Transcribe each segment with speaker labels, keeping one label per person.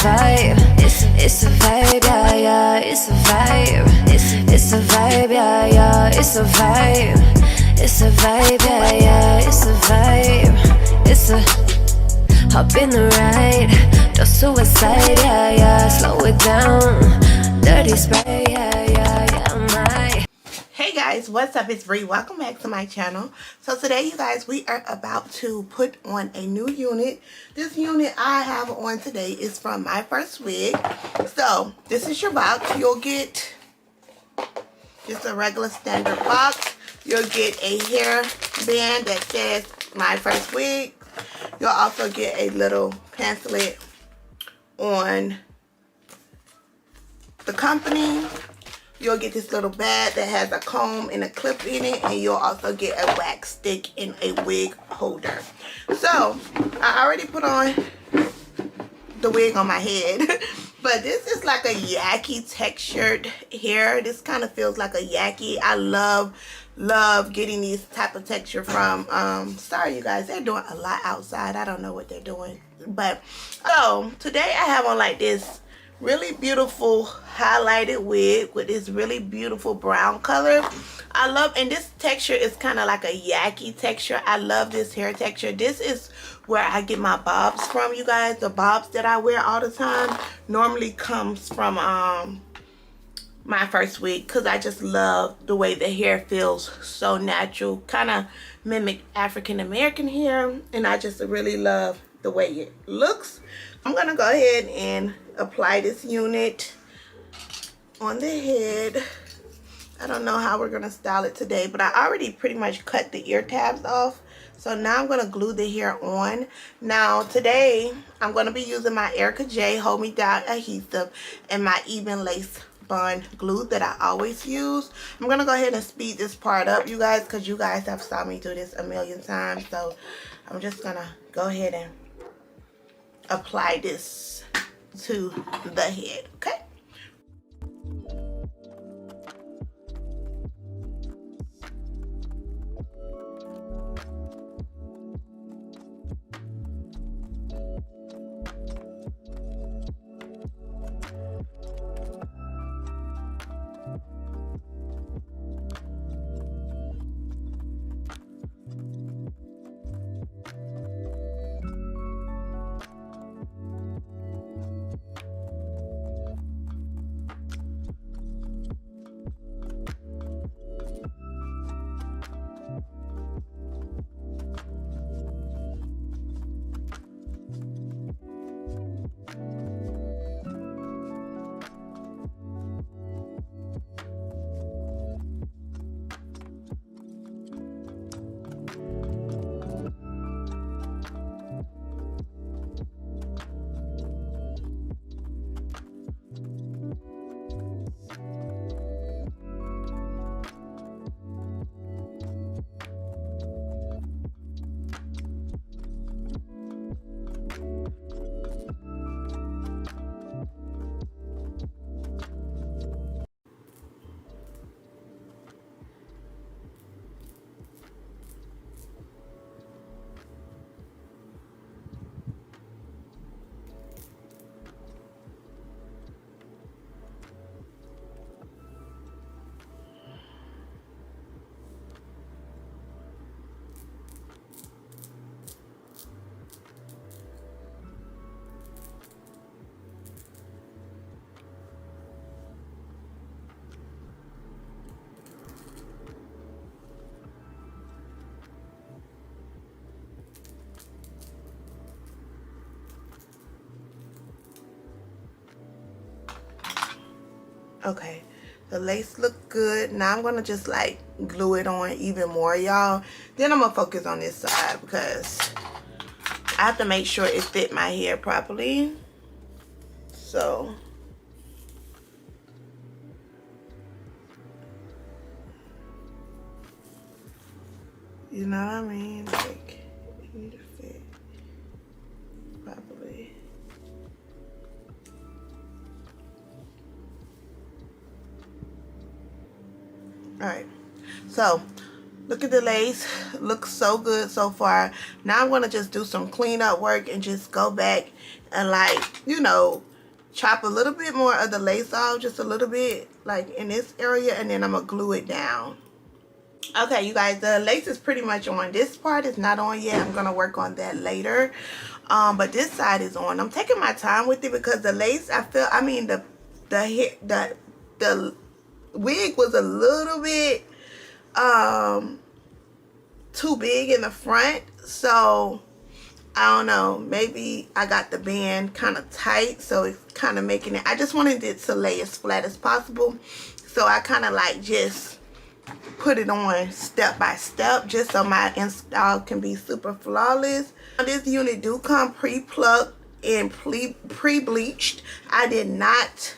Speaker 1: vibe. It's a vibe, yeah, yeah. It's a vibe. It's a vibe, yeah, yeah. It's a vibe. It's a vibe, yeah, yeah. It's a vibe. It's a hop in the ride. No suicide, yeah, yeah. Slow it down. Dirty spray, yeah, yeah, yeah. My.
Speaker 2: Hey guys, what's up? It's Bree. Welcome back to my channel. So today, you guys, we are about to put on a new unit. This unit I have on today is from Myfirstwig. So this is your box. You'll get just a regular standard box. You'll get a hair band that says Myfirstwig. You'll also get a little pamphlet on the company. You'll get this little bag that has a comb and a clip in it, and you'll also get a wax stick and a wig holder. So I already put on the wig on my head, but this is like a Yaki textured hair. This kind of feels like a Yaki. I love getting these type of texture from sorry you guys, they're doing a lot outside. I don't know what they're doing, but so today I have on like this really beautiful highlighted wig with this really beautiful brown color. I love, and this texture is kind of like a Yaki texture. I love this hair texture. This is where I get my bobs from, you guys. The bobs that I wear all the time normally comes from Myfirstwig, because I just love the way the hair feels so natural, kind of mimic African American hair, and I just really love the way it looks. I'm gonna go ahead and apply this unit on the head. I don't know how we're gonna style it today, but I already pretty much cut the ear tabs off. So now I'm gonna glue the hair on. Now today I'm gonna be using my Erica J Hold Me Down adhesive and my even lace bond glue that I always use. I'm gonna go ahead and speed this part up, you guys, because you guys have saw me do this a million times. So I'm just gonna go ahead and apply this to the head, okay? Okay, the lace look good. Now I'm gonna just like glue it on even more, y'all. Then I'm gonna focus on this side because I have to make sure it fit my hair properly. So you know what I mean? Like, it need to fit properly. Alright, so look at the lace. Looks so good so far. Now I'm going to just do some cleanup work and just go back and, like, you know, chop a little bit more of the lace off, just a little bit, like in this area, and then I'm gonna glue it down. Okay, you guys, the lace is pretty much on. This part is not on yet. I'm gonna work on that later. But this side is on. I'm taking my time with it because the lace, I mean the wig was a little bit too big in the front, so I don't know, maybe I got the band kind of tight, so it's kind of making it, I just wanted it to lay as flat as possible, so I kind of like just put it on step by step just so my install can be super flawless. This unit do come pre-plucked and pre-bleached. I did not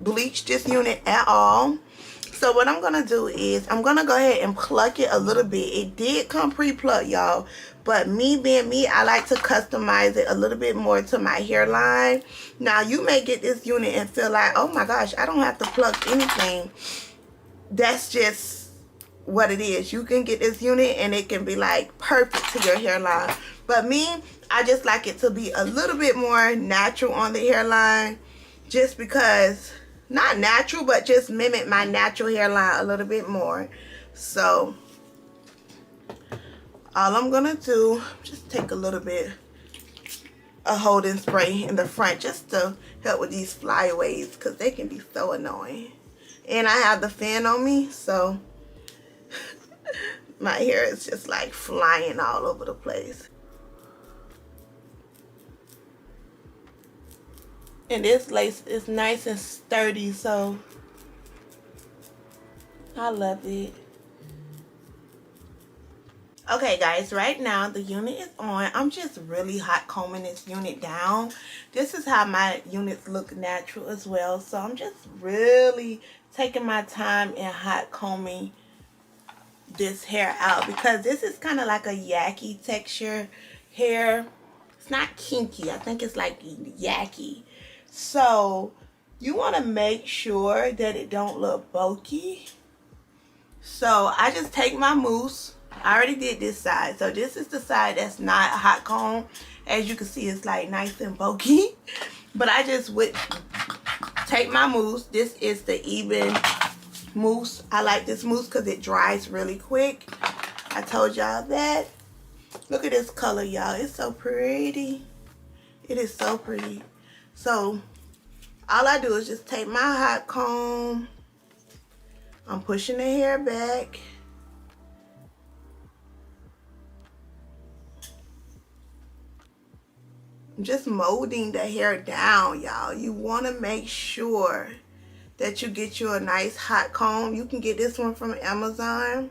Speaker 2: bleach this unit at all. So what I'm gonna do is I'm gonna go ahead and pluck it a little bit. It did come pre-plucked, y'all, but me being me, I like to customize it a little bit more to my hairline. Now you may get this unit and feel like, oh my gosh, I don't have to pluck anything. That's just what it is. You can get this unit and it can be like perfect to your hairline, but me, I just like it to be a little bit more natural on the hairline, just because, not natural, but just mimic my natural hairline a little bit more. So all I'm gonna do, just take a little bit of holding spray in the front just to help with these flyaways, because they can be so annoying. And I have the fan on me, so my hair is just like flying all over the place. And this lace is nice and sturdy, so I love it. Okay guys, right now the unit is on. I'm just really hot combing this unit down. This is how my units look natural as well, so I'm just really taking my time and hot combing this hair out, because this is kind of like a yaki texture hair. It's not kinky, I think it's like yaki. So you want to make sure that it don't look bulky. So I just take my mousse. I already did this side, so this is the side that's not hot comb. As you can see, it's like nice and bulky, but I just would take my mousse. This is the even mousse. I like this mousse because it dries really quick. I told y'all that. Look at this color, y'all. It's so pretty. It is so pretty. So all I do is just take my hot comb. I'm pushing the hair back. I'm just molding the hair down, y'all. You want to make sure that you get you a nice hot comb. You can get this one from Amazon.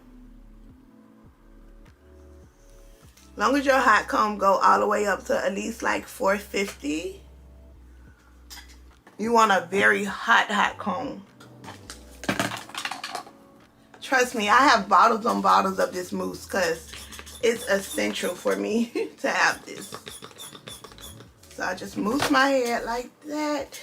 Speaker 2: As long as your hot comb go all the way up to at least like 450. You want a very hot comb. Trust me, I have bottles on bottles of this mousse because it's essential for me to have this. So I just mousse my head like that.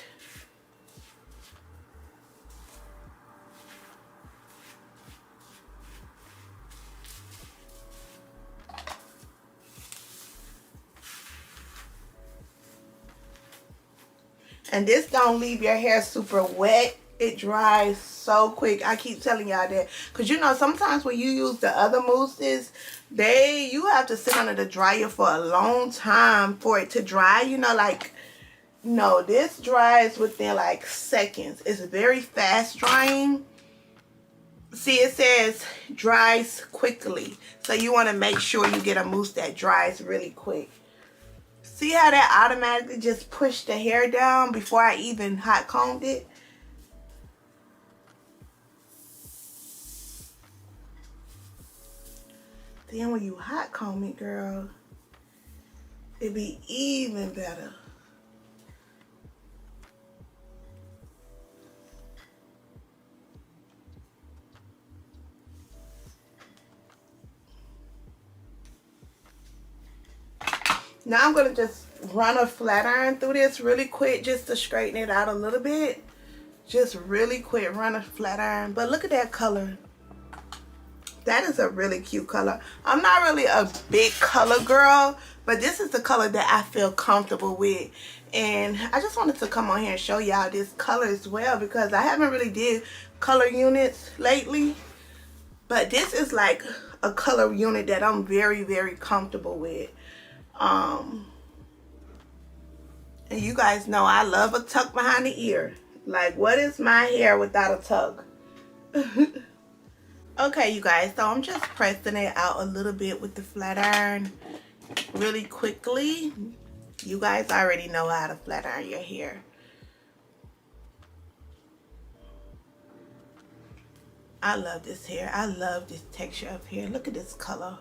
Speaker 2: And this don't leave your hair super wet. It dries so quick. I keep telling y'all that. Because you know, sometimes when you use the other mousses, you have to sit under the dryer for a long time for it to dry. You know, like, no, this dries within like seconds. It's very fast drying. See, it says dries quickly. So you want to make sure you get a mousse that dries really quick. See how that automatically just pushed the hair down before I even hot combed it? Then when you hot comb it, girl, it'd be even better. Now I'm going to just run a flat iron through this really quick just to straighten it out a little bit. Just really quick, run a flat iron. But look at that color. That is a really cute color. I'm not really a big color girl, but this is the color that I feel comfortable with. And I just wanted to come on here and show y'all this color as well, because I haven't really did color units lately. But this is like a color unit that I'm very, very comfortable with. And you guys know I love a tuck behind the ear. Like, what is my hair without a tuck? Okay, you guys, so I'm just pressing it out a little bit with the flat iron really quickly. You guys already know how to flat iron your hair. I love this hair. I love this texture of hair. Look at this color.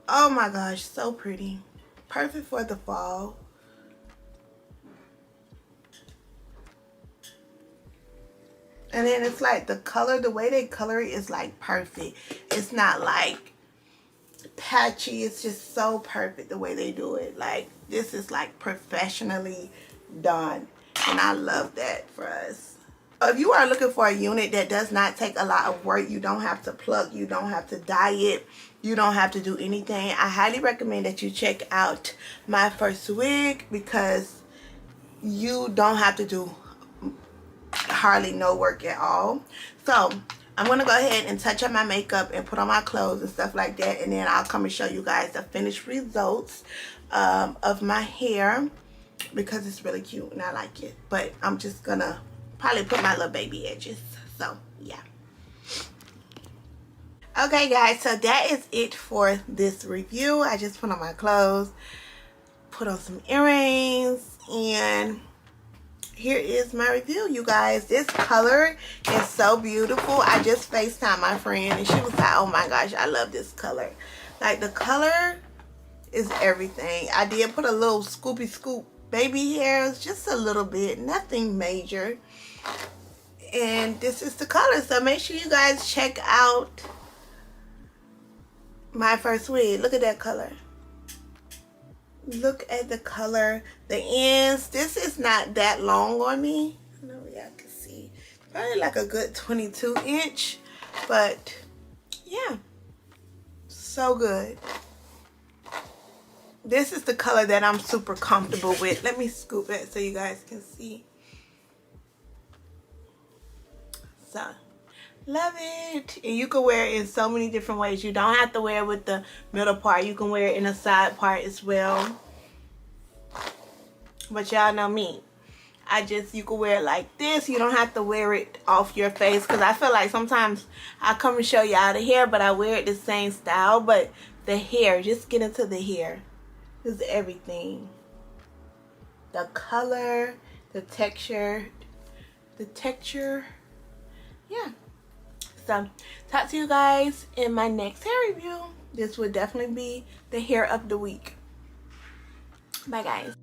Speaker 2: Oh my gosh, so pretty. Perfect for the fall. And then it's like the color, the way they color it is like perfect. It's not like patchy. It's just so perfect the way they do it. Like, this is like professionally done. And I love that for us. If you are looking for a unit that does not take a lot of work, you don't have to pluck, you don't have to dye it, you don't have to do anything, I highly recommend that you check out Myfirstwig, because you don't have to do hardly no work at all. So I'm gonna go ahead and touch up my makeup and put on my clothes and stuff like that, and then I'll come and show you guys the finished results of my hair, because it's really cute and I like it. But I'm just gonna probably put my little baby edges. So yeah. Okay guys, so that is it for this review. I just put on my clothes, put on some earrings, and here is my review, you guys. This color is so beautiful. I just FaceTimed my friend and she was like, oh my gosh, I love this color. Like, the color is everything. I did put a little scoopy scoop baby hairs, just a little bit, nothing major. And this is the color. So make sure you guys check out Myfirstwig. Look at that color. Look at the color, the ends. This is not that long on me. I know y'all can see. Probably like a good 22 inch. But yeah, so good. This is the color that I'm super comfortable with. Let me scoop it so you guys can see. So, love it. And you can wear it in so many different ways. You don't have to wear it with the middle part. You can wear it in the side part as well. But y'all know me. You can wear it like this. You don't have to wear it off your face. Because I feel like sometimes I come and show y'all the hair, but I wear it the same style. But the hair, just get into the hair. This is everything. The color, the texture. Yeah. So, talk to you guys in my next hair review. This would definitely be the hair of the week. Bye, guys.